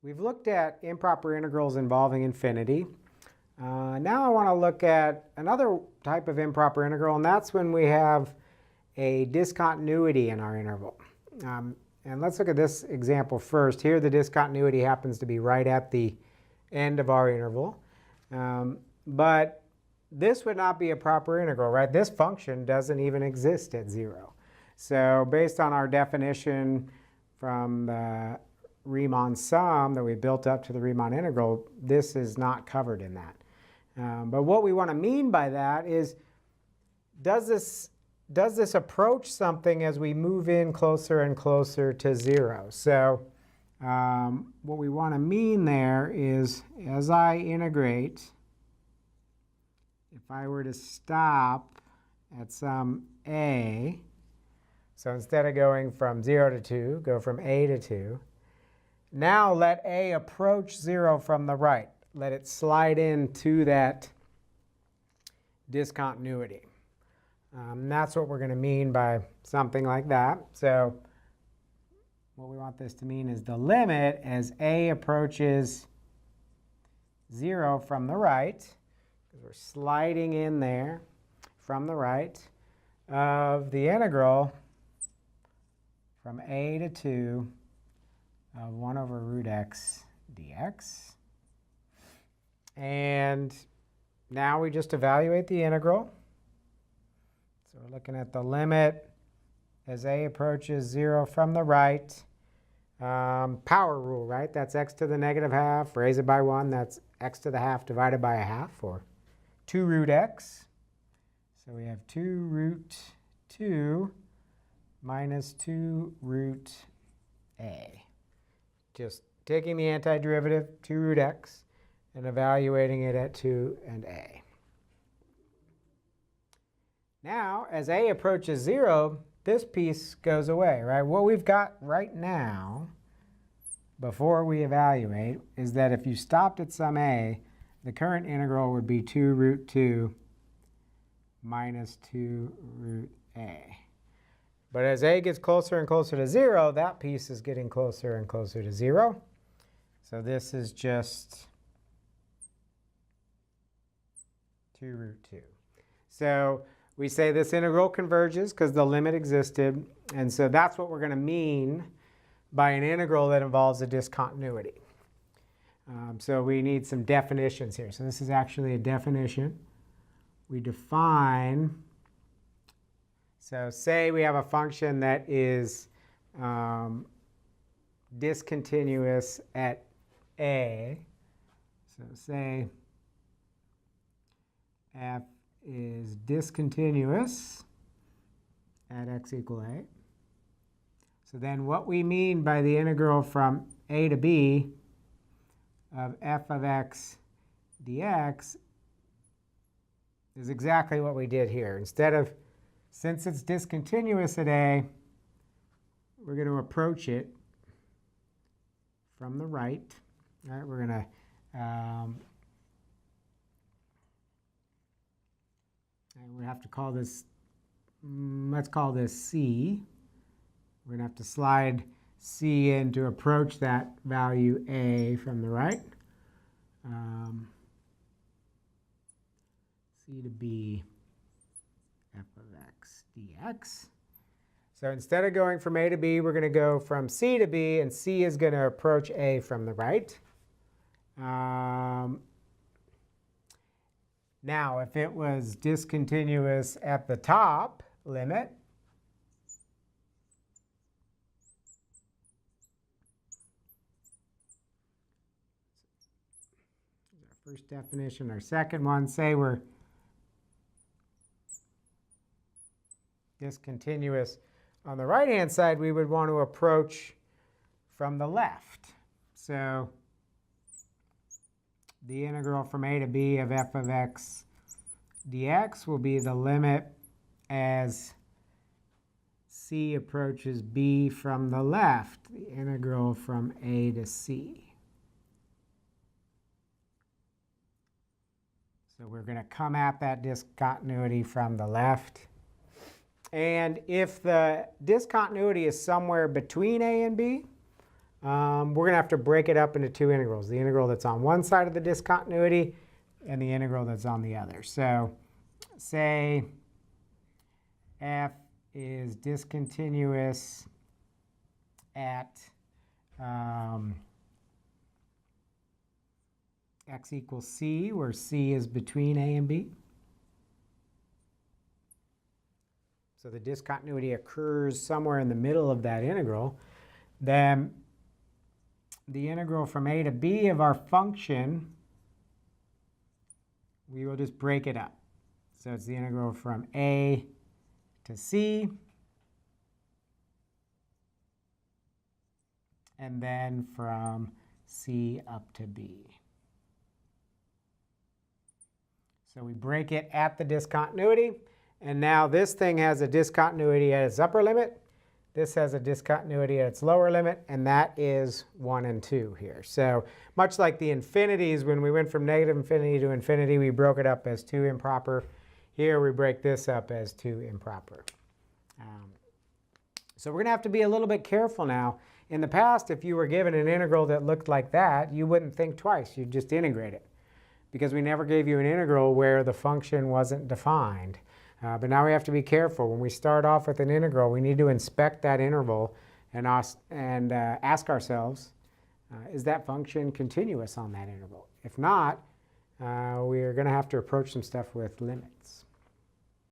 We've looked at improper integrals involving infinity. Now I want to look at another type of improper integral, and that's when we have a discontinuity in our interval. And let's look at this example first. Here the discontinuity happens to be right at the end of our interval. But this would not be a proper integral, right? This function doesn't even exist at 0. So based on our definition from the Riemann sum that we built up to the Riemann integral, this is not covered in that. But what we want to mean by that is, does this approach something as we move in closer and closer to 0? So what we want to mean there is, as I integrate, if I were to stop at some a, so instead of going from 0 to 2, go from a to 2. Now let a approach 0 from the right. Let it slide into that discontinuity. That's what we're going to mean by something like that. So what we want this to mean is the limit as a approaches 0 from the right, because we're sliding in there from the right, of the integral from a to 2 of 1 over root x dx. And now we just evaluate the integral. So we're looking at the limit as a approaches 0 from the right. Power rule, right? That's x to the negative half. Raise it by 1. That's x to the half divided by a half, or 2 root x. So we have 2 root 2 minus 2 root a. Just taking the antiderivative, 2 root x, and evaluating it at 2 and a. Now, as a approaches 0, this piece goes away, right? What we've got right now, before we evaluate, is that if you stopped at some a, the current integral would be 2 root 2 minus 2 root a. But as a gets closer and closer to 0, that piece is getting closer and closer to 0. So this is just 2 root 2. So we say this integral converges because the limit existed. And so that's what we're going to mean by an integral that involves a discontinuity. So we need some definitions here. So this is actually a definition. We define, so say we have a function that is discontinuous at a. So say f is discontinuous at x equal a. So then what we mean by the integral from a to b of f of x dx is exactly what we did here. Instead of, since it's discontinuous at a, we're going to approach it from the right. All right, we're going to we have to call this, let's call this c. We're going to have to slide c in to approach that value a from the right. C to b f of x dx. So instead of going from a to b, we're going to go from c to b, and c is going to approach a from the right. Now, if it was discontinuous at the top limit, our first definition. Our second one, say we're discontinuous on the right-hand side, we would want to approach from the left. So the integral from a to b of f of x dx will be the limit as c approaches b from the left, the integral from a to c. So we're going to come at that discontinuity from the left. And if the discontinuity is somewhere between a and b, we're going to have to break it up into two integrals. The integral that's on one side of the discontinuity and the integral that's on the other. So say f is discontinuous at x equals c, where c is between a and b. So the discontinuity occurs somewhere in the middle of that integral. Then the integral from a to b of our function, we will just break it up. So it's the integral from a to c, and then from c up to b. So we break it at the discontinuity, and now this thing has a discontinuity at its upper limit. This has a discontinuity at its lower limit, and that is 1 and 2 here. So much like the infinities, when we went from negative infinity to infinity, we broke it up as 2 improper. Here we break this up as 2 improper. So we're going to have to be a little bit careful now. In the past, if you were given an integral that looked like that, you wouldn't think twice. You'd just integrate it, because we never gave you an integral where the function wasn't defined. But now we have to be careful. When we start off with an integral, we need to inspect that interval and ask ourselves, is that function continuous on that interval? If not, we're going to have to approach some stuff with limits.